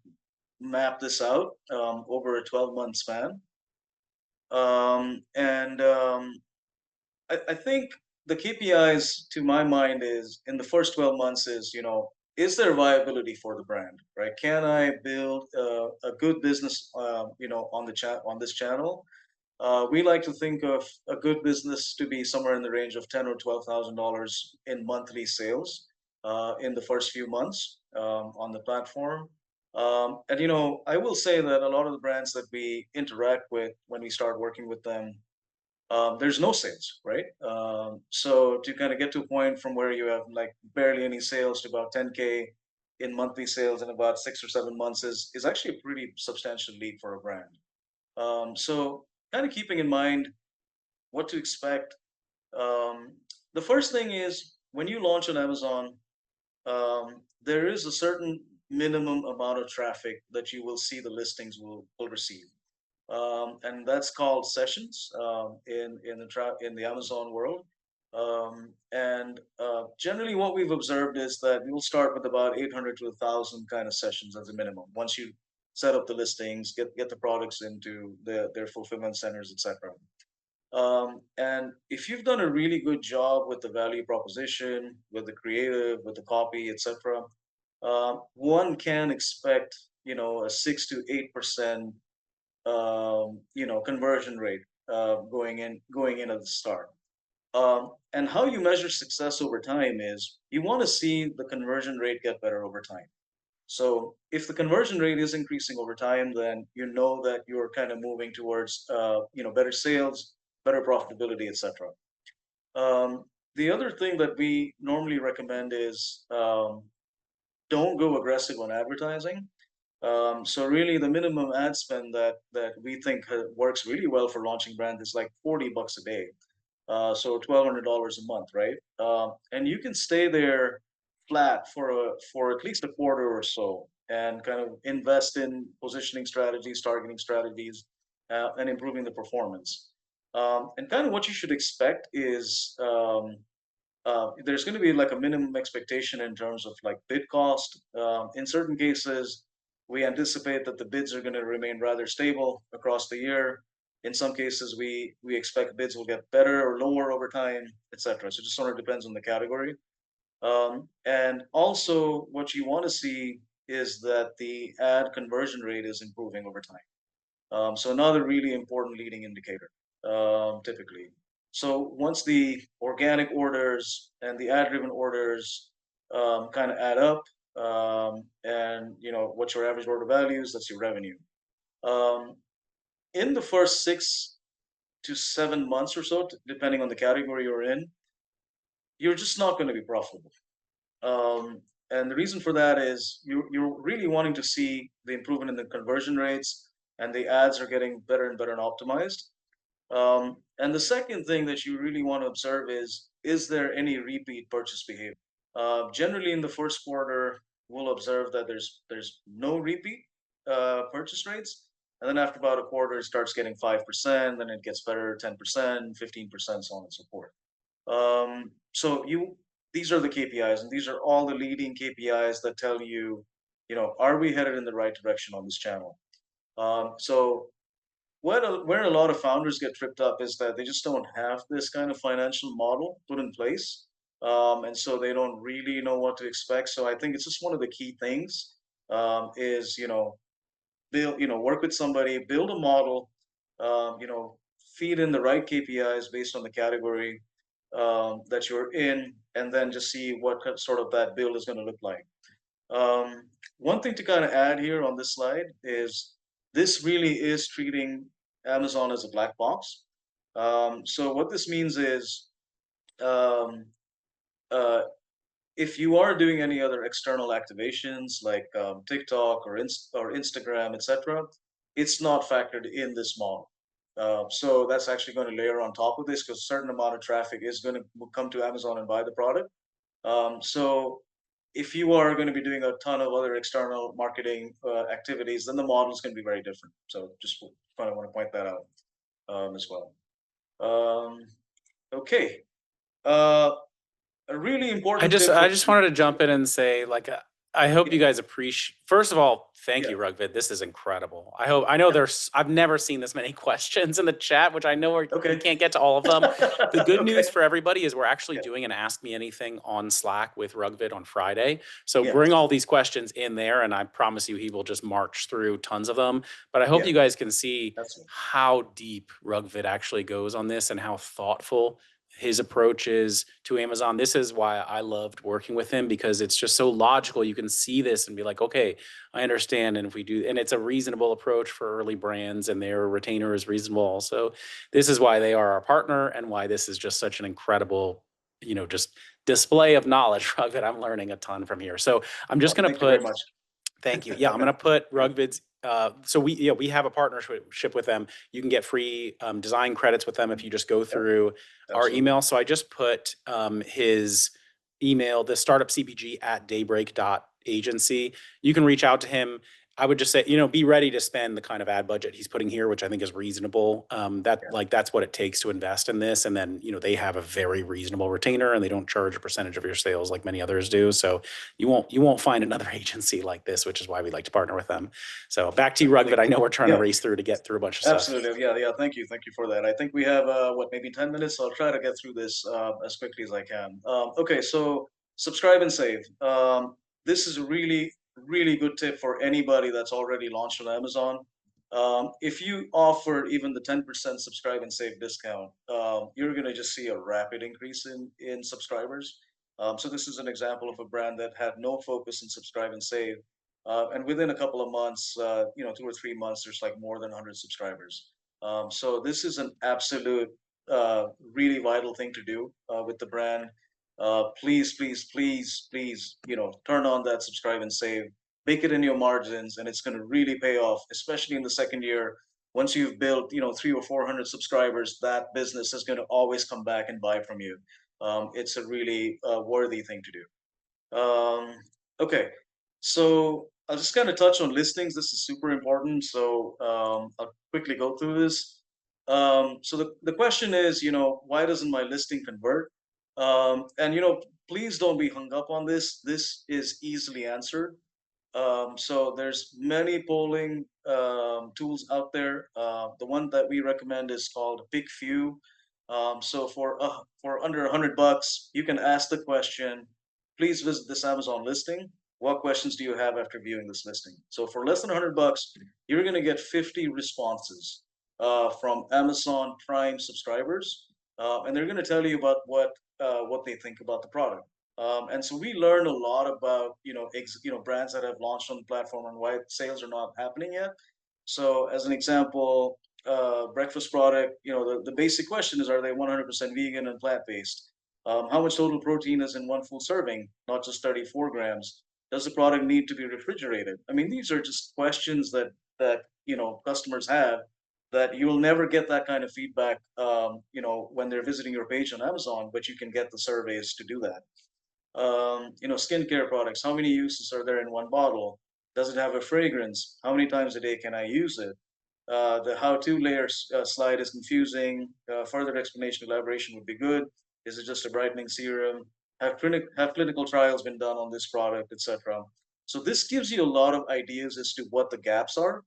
map this out over a 12-month span. And I think the KPIs, to my mind, is in the first 12 months is there viability for the brand, right? Can I build a good business, on the chat on this channel? We like to think of a good business to be somewhere in the range of $10,000 or $12,000 in monthly sales in the first few months on the platform. And I will say that a lot of the brands that we interact with when we start working with them, there's no sales, right? So to kind of get to a point from where you have like barely any sales to about 10K in monthly sales in about 6 or 7 months is actually a pretty substantial leap for a brand. So kind of keeping in mind what to expect. Um, the first thing is when you launch on Amazon, there is a certain minimum amount of traffic that you will see the listings will receive, and that's called sessions in the Amazon world. And generally, what we've observed is that you'll start with about 800 to 1,000 kind of sessions as a minimum. Once you set up the listings, get the products into their fulfillment centers, etc. And if you've done a really good job with the value proposition, with the creative, with the copy, etc., one can expect a 6 to 8% conversion rate going in at the start. And how you measure success over time is you want to see the conversion rate get better over time. So if the conversion rate is increasing over time, then you know that you're kind of moving towards better sales, better profitability, etc. The other thing that we normally recommend is don't go aggressive on advertising. So really, the minimum ad spend that we think works really well for launching brand is like $40 a day. So $1,200 a month, right? And you can stay there flat for at least a quarter or so, and kind of invest in positioning strategies, targeting strategies, and improving the performance. And kind of what you should expect is there's going to be like a minimum expectation in terms of like bid cost. In certain cases, we anticipate that the bids are going to remain rather stable across the year. In some cases, we expect bids will get better or lower over time, etc. So it just sort of depends on the category. And also, what you want to see is that the ad conversion rate is improving over time. So another really important leading indicator, typically. So once the organic orders and the ad-driven orders kind of add up, and what's your average order values, that's your revenue. Um, in the first 6 to 7 months or so, depending on the category you're in, you're just not going to be profitable. And the reason for that is you're really wanting to see the improvement in the conversion rates and the ads are getting better and better and optimized. And the second thing that you really want to observe is there any repeat purchase behavior? Generally, in the first quarter, we'll observe that there's no repeat purchase rates, and then after about a quarter, it starts getting 5%, then it gets better, 10%, 15%, so on and so forth. So these are the KPIs, and these are all the leading KPIs that tell you, are we headed in the right direction on this channel? So where a lot of founders get tripped up is that they just don't have this kind of financial model put in place. And so they don't really know what to expect. So I think it's just one of the key things is, work with somebody, build a model, feed in the right KPIs based on the category that you're in, and then just see what sort of that build is going to look like. One thing to kind of add here on this slide is this really is treating Amazon as a black box. So what this means is um, uh, if you are doing any other external activations like TikTok or Instagram, etc., it's not factored in this model. So that's actually going to layer on top of this because a certain amount of traffic is going to come to Amazon and buy the product. So if you are going to be doing a ton of other external marketing activities, then the model is going to be very different. So just kind of want to point that out as well. Um, okay. Uh, a really I important just tip I for just wanted to jump in and say, like, I hope yeah, you guys appreciate. First of all, thank yeah, you, Rugvid. This is incredible. I know yeah. I've never seen this many questions in the chat, which I know we Okay. can't get to all of them. The good Okay. news for everybody is we're actually Yeah. doing an Ask Me Anything on Slack with Rugvid on Friday. So Yeah. bring all these questions in there, and I promise you, he will just march through tons of them. But I hope Yeah. you guys can see That's it. how deep Rugvid actually goes on this and how thoughtful his approach is to Amazon. This is why I loved working with him because it's just so logical. You can see this and be like, okay, I understand. And if we do, and it's a reasonable approach for early brands and their retainer is reasonable also. This is why they are our partner and why this is just such an incredible, just display of knowledge that I'm learning a ton from here. So I'm just Well, going to thank you very put much. Thank you. Yeah, I'm gonna put Rugvid's. So we have a partnership with them. You can get free design credits with them if you just go Yep. through our Absolutely. email. So I just put his email, the startup CPG at daybreak.agency. You can reach out to him. I would just say, be ready to spend the kind of ad budget he's putting here, which I think is reasonable. Yeah. That's what it takes to invest in this. And then, they have a very reasonable retainer and they don't charge a percentage of your sales like many others do. So you won't find another agency like this, which is why we like to partner with them. So back to you, Rugvid. Thank I you. know we're trying to Yeah. race through to get through a bunch of stuff. Absolutely. Yeah. Yeah. Thank you. Thank you for that. I think we have maybe 10 minutes. So I'll try to get through this as quickly as I can. Okay. So subscribe and save. This is a really, really good tip for anybody that's already launched on Amazon. If you offer even the 10% subscribe and save discount, you're going to just see a rapid increase in subscribers. So this is an example of a brand that had no focus in subscribe and save. And within a couple of months, 2 or 3 months, there's like more than 100 subscribers. So this is an absolute, really vital thing to do with the brand. Please, please, please, please, turn on that subscribe and save. Bake it in your margins, and it's going to really pay off, especially in the second year. Once you've built, 300 or 400 subscribers, that business is going to always come back and buy from you. It's a really worthy thing to do. Okay, so I'll just kind of touch on listings. This is super important. So I'll quickly go through this. So the question is, why doesn't my listing convert? And please don't be hung up on this. This is easily answered. So there's many polling tools out there. The one that we recommend is called Pick Few. So for under $100, you can ask the question, please visit this Amazon listing. What questions do you have after viewing this listing? So for less than $100, you're going to get 50 responses from Amazon Prime subscribers, and they're going to tell you about what they think about the product. And so we learned a lot about brands that have launched on the platform and why sales are not happening yet. So as an example, breakfast product, the basic question is, are they 100% vegan and plant-based? How much total protein is in one full serving, not just 34 grams? Does the product need to be refrigerated? I mean, these are just questions that that customers have, that you'll never get that kind of feedback, when they're visiting your page on Amazon, but you can get the surveys to do that. Skincare products, how many uses are there in one bottle? Does it have a fragrance? How many times a day can I use it? The how-to layers slide is confusing. Further explanation, elaboration would be good. Is it just a brightening serum? Have clinical trials been done on this product, etc. So this gives you a lot of ideas as to what the gaps are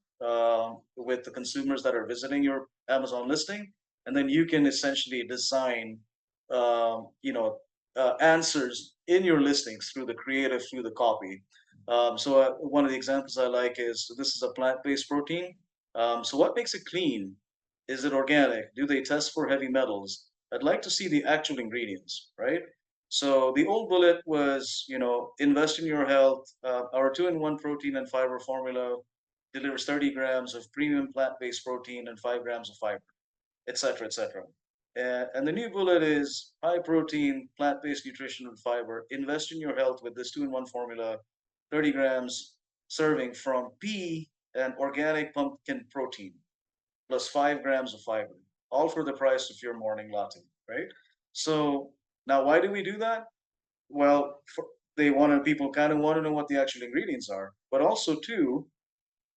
with the consumers that are visiting your Amazon listing, and then you can essentially design, answers in your listings through the creative, through the copy. One of the examples I like is, this is a plant-based protein. So what makes it clean? Is it organic? Do they test for heavy metals? I'd like to see the actual ingredients, right? So the old bullet was, invest in your health. Our two-in-one protein and fiber formula delivers 30 grams of premium plant-based protein and 5 grams of fiber, et cetera, et cetera. And the new bullet is high protein, plant-based nutrition and fiber. Invest in your health with this two-in-one formula, 30 grams serving from pea and organic pumpkin protein, plus 5 grams of fiber, all for the price of your morning latte, right? So now, why do we do that? Well, people kind of want to know what the actual ingredients are, but also too,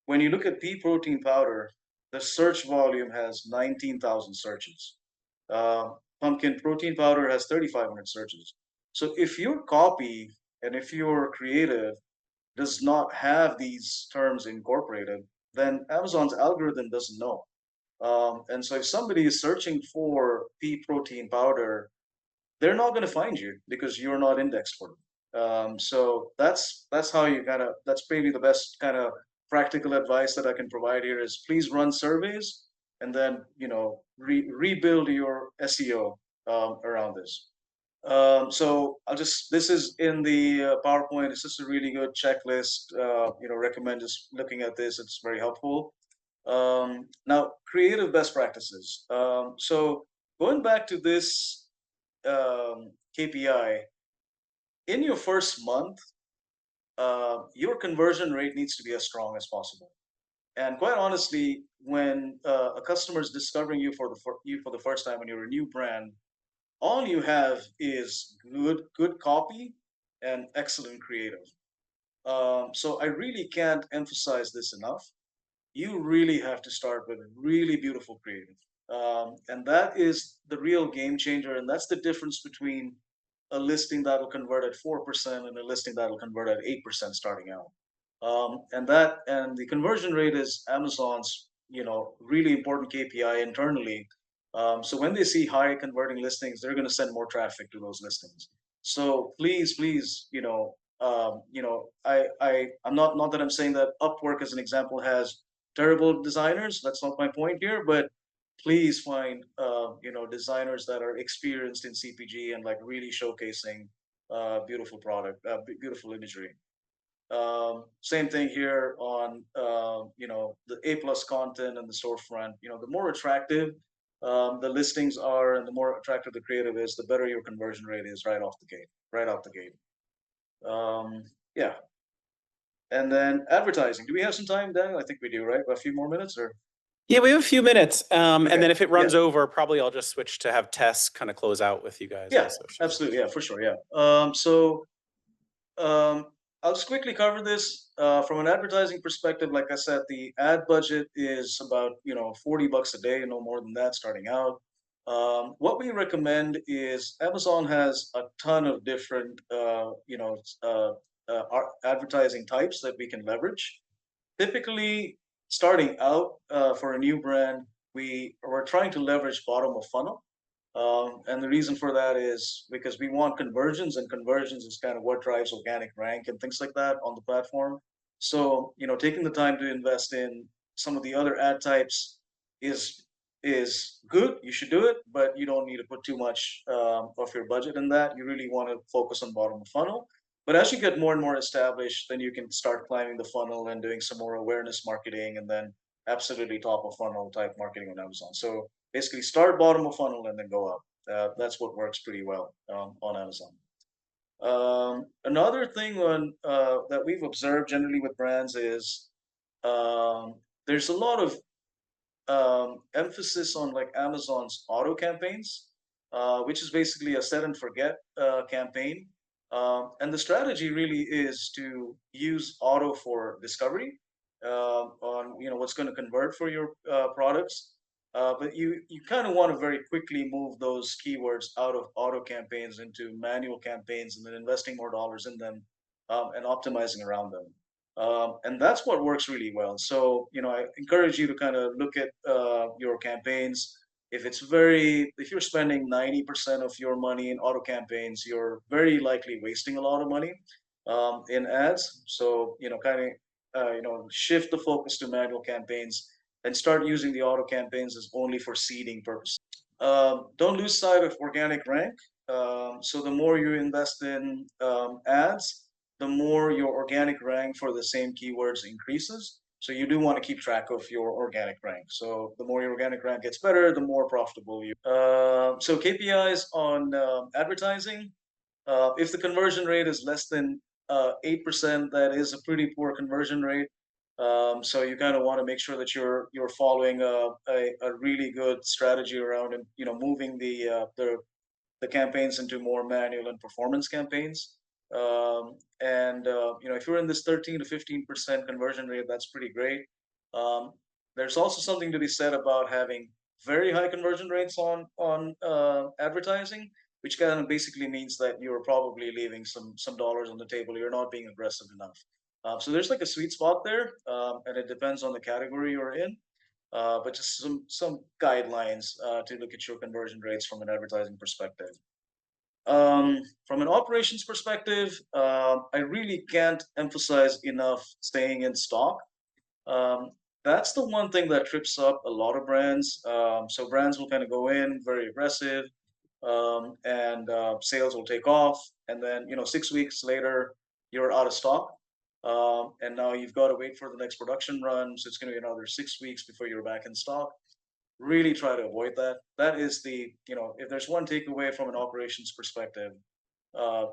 when you look at pea protein powder, the search volume has 19,000 searches. Uh, Pumpkin protein powder has 3,500 searches. So if your copy and if your creative does not have these terms incorporated, then Amazon's algorithm doesn't know. And so if somebody is searching for pea protein powder, they're not going to find you because you're not indexed for them. So that's how you that's maybe the best kind of practical advice that I can provide here is, please run surveys and then rebuild your SEO around this. This is in the PowerPoint. It's just a really good checklist. Recommend just looking at this. It's very helpful. Now, creative best practices. So going back to this KPI, in your first month, your conversion rate needs to be as strong as possible. And quite honestly, when a customer is discovering you for the first time when you're a new brand, all you have is good copy and excellent creative. So I really can't emphasize this enough. You really have to start with really beautiful creative. And that is the real game changer. And that's the difference between a listing that'll convert at 4% and a listing that'll convert at 8% starting out. And the conversion rate is Amazon's, really important KPI internally. So when they see high converting listings, they're going to send more traffic to those listings. So please, I'm not that I'm saying that Upwork as an example has terrible designers. That's not my point here, but please find designers that are experienced in CPG and like really showcasing beautiful product, beautiful imagery. Same thing here on the A plus content and the storefront. The more attractive the listings are, and the more attractive the creative is, the better your conversion rate is right off the gate. Right off the gate. Yeah. And then advertising. Do we have some time, Daniel? I think we do, right? A few more minutes, or? Yeah, we have a few minutes. And Okay. then if it runs Yeah. over, probably I'll just switch to have Tess kind of close out with you guys Yeah, also. absolutely. Yeah, for sure. Yeah. Um, I'll just quickly cover this from an advertising perspective. Like I said, the ad budget is about $40 a day, no more than that, starting out. What we recommend is, Amazon has a ton of different advertising types that we can leverage. Typically, starting out for a new brand, we're trying to leverage bottom of funnel. And the reason for that is because we want conversions, and conversions is kind of what drives organic rank and things like that on the platform. So, taking the time to invest in some of the other ad types is good. You should do it, but you don't need to put too much of your budget in that. You really want to focus on bottom of funnel. But as you get more and more established, then you can start climbing the funnel and doing some more awareness marketing, and then absolutely top of funnel type marketing on Amazon. So basically, start bottom of funnel and then go up. That's what works pretty well on Amazon. Another thing that we've observed generally with brands is, there's a lot of emphasis on like Amazon's auto campaigns, which is basically a set and forget campaign. And the strategy really is to use auto for discovery on what's going to convert for your products. But you kind of want to very quickly move those keywords out of auto campaigns into manual campaigns, and then investing more dollars in them and optimizing around them. And that's what works really well. So, I encourage you to kind of look at your campaigns. If you're spending 90% of your money in auto campaigns, you're very likely wasting a lot of money in ads. So, shift the focus to manual campaigns and start using the auto campaigns as only for seeding purposes. Don't lose sight of organic rank. So the more you invest in ads, the more your organic rank for the same keywords increases. So you do want to keep track of your organic rank. So the more your organic rank gets better, the more profitable you. So KPIs on advertising. If the conversion rate is less than 8%, that is a pretty poor conversion rate. So you kind of want to make sure that you're following a really good strategy around and moving the campaigns into more manual and performance campaigns. And if you're in this 13 to 15% conversion rate, that's pretty great. Um, there's also something to be said about having very high conversion rates on advertising, which kind of basically means that you're probably leaving some dollars on the table. You're not being aggressive enough. So there's like a sweet spot there, and it depends on the category you're in. But just some guidelines to look at your conversion rates from an advertising perspective. From an operations perspective, I really can't emphasize enough staying in stock. Um, that's the one thing that trips up a lot of brands. So brands will kind of go in very aggressive, and sales will take off, and then 6 weeks later you're out of stock, and now you've got to wait for the next production run. So it's going to be another 6 weeks before you're back in stock. Really try to avoid that. That is if there's one takeaway from an operations perspective,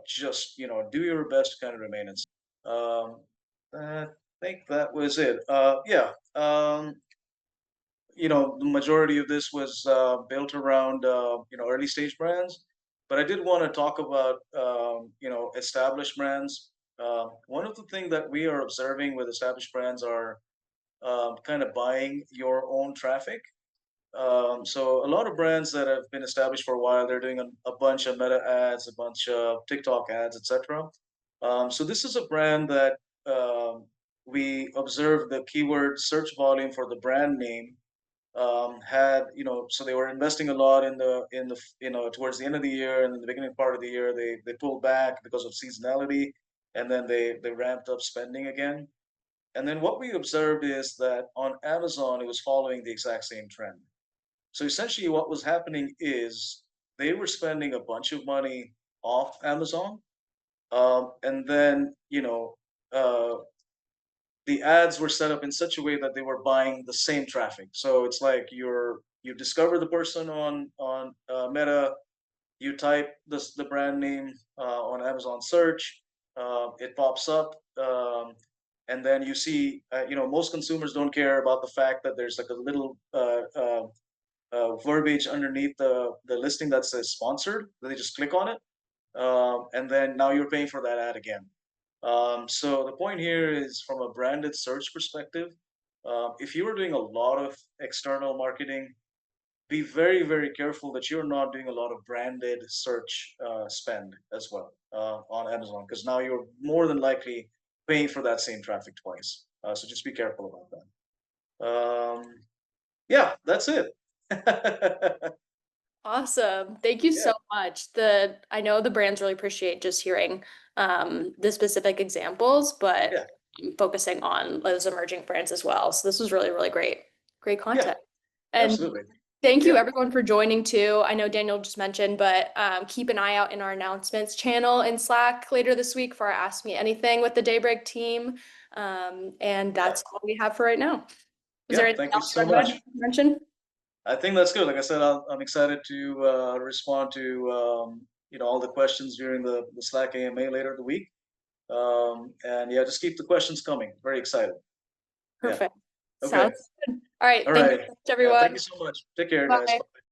just do your best to kind of remain in. Um, I think that was it. Yeah. The majority of this was built around early stage brands, but I did want to talk about established brands. One of the things that we are observing with established brands are kind of buying your own traffic. So a lot of brands that have been established for a while, they're doing a bunch of meta ads, a bunch of TikTok ads, etc. So this is a brand that we observed the keyword search volume for the brand name had so they were investing a lot in the towards the end of the year, and in the beginning part of the year they pulled back because of seasonality, and then they ramped up spending again. And then what we observed is that on Amazon it was following the exact same trend. So essentially, what was happening is they were spending a bunch of money off Amazon, and then the ads were set up in such a way that they were buying the same traffic. So it's like you discover the person on Meta, you type the brand name on Amazon search, it pops up. And then you see, most consumers don't care about the fact that there's like a little verbiage underneath the listing that says sponsored. They just click on it, and then now you're paying for that ad again. So the point here is from a branded search perspective, if you are doing a lot of external marketing, be very, very careful that you're not doing a lot of branded search spend as well on Amazon, because now you're more than likely paying for that same traffic twice. So just be careful about that. Yeah, that's it. Awesome. Thank you Yeah, so much. I know the brands really appreciate just hearing the specific examples, but yeah, focusing on those emerging brands as well. So this was really, really great. Great yeah, content. And absolutely. thank you Yeah, everyone for joining too. I know Daniel just mentioned, but keep an eye out in our announcements channel in Slack later this week for our Ask Me Anything with the Daybreak team. And yeah, that's all we have for right now. Is there yeah. anything Thank you else you so want much. to mention? I think that's good. Like I said, I'm excited to respond to all the questions during the Slack AMA later in the week. And yeah, just keep the questions coming. Very excited. Yeah. Perfect. Okay. Sounds good. All right. All Thank you right. so much, Yeah, everyone. thank you so much. Take care, guys. Bye. Bye.